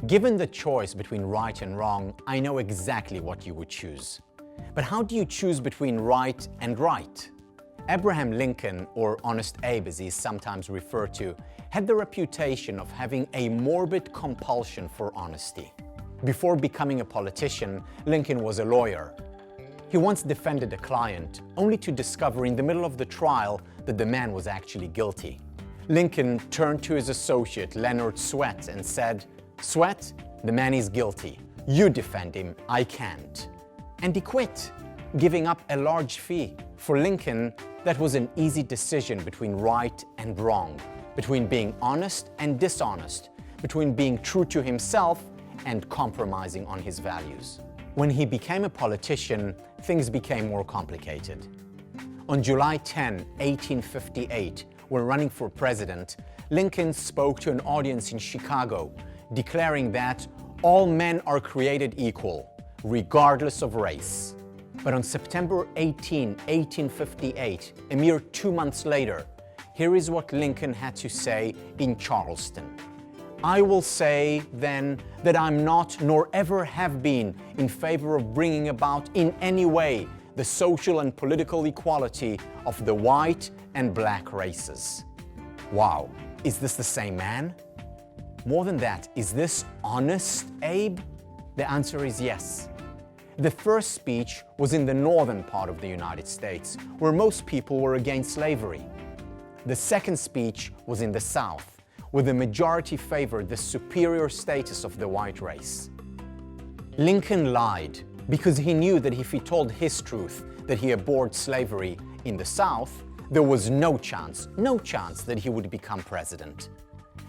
Given the choice between right and wrong, I know exactly what you would choose. But how do you choose between right and right? Abraham Lincoln, or Honest Abe as he is sometimes referred to, had the reputation of having a morbid compulsion for honesty. Before becoming a politician, Lincoln was a lawyer. He once defended a client, only to discover in the middle of the trial that the man was actually guilty. Lincoln turned to his associate, Leonard Swett, and said, "Swett, the man is guilty. You defend him, I can't." And he quit, giving up a large fee. For Lincoln, that was an easy decision between right and wrong, between being honest and dishonest, between being true to himself and compromising on his values. When he became a politician, things became more complicated. On July 10, 1858, when running for president, Lincoln spoke to an audience in Chicago, declaring that all men are created equal, regardless of race. But on September 18, 1858, a mere 2 months later, here is what Lincoln had to say in Charleston. "I will say, then, that I'm not, nor ever have been, in favor of bringing about in any way the social and political equality of the white and black races." Wow, is this the same man? More than that, is this Honest Abe? The answer is yes. The first speech was in the northern part of the United States, where most people were against slavery. The second speech was in the South, where the majority favored the superior status of the white race. Lincoln lied because he knew that if he told his truth, that he abhorred slavery in the South, there was no chance that he would become president.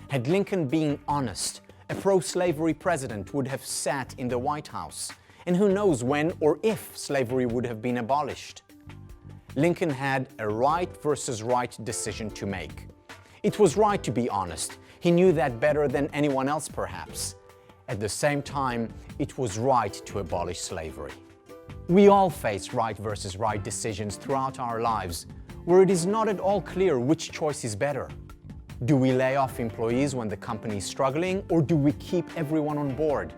Had Lincoln been honest, a pro-slavery president would have sat in the White House, and who knows when or if slavery would have been abolished. Lincoln had a right versus right decision to make. It was right to be honest. He knew that better than anyone else, perhaps. At the same time, it was right to abolish slavery. We all face right versus right decisions throughout our lives, where it is not at all clear which choice is better. Do we lay off employees when the company is struggling, or do we keep everyone on board?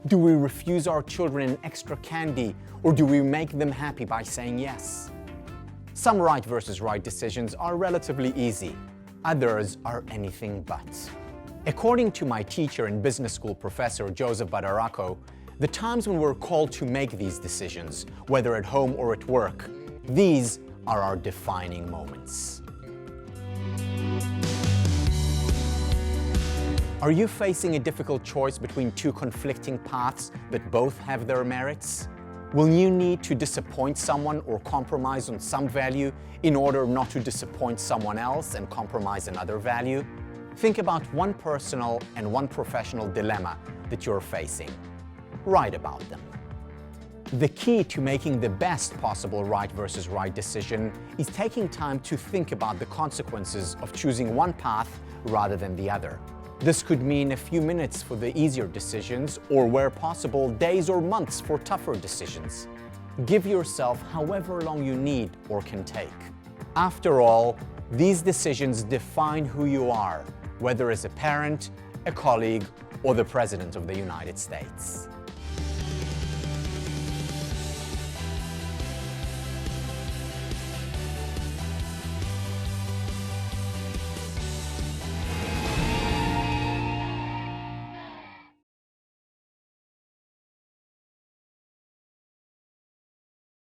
Do we refuse our children an extra candy, or do we make them happy by saying yes? Some right versus right decisions are relatively easy. Others are anything but. According to my teacher and business school professor, Joseph Badaracco, the times when we're called to make these decisions, whether at home or at work, these are our defining moments. Are you facing a difficult choice between two conflicting paths that both have their merits? Will you need to disappoint someone or compromise on some value in order not to disappoint someone else and compromise another value? Think about one personal and one professional dilemma that you're facing. Write about them. The key to making the best possible right versus right decision is taking time to think about the consequences of choosing one path rather than the other. This could mean a few minutes for the easier decisions, or where possible, days or months for tougher decisions. Give yourself however long you need or can take. After all, these decisions define who you are, whether as a parent, a colleague, or the President of the United States.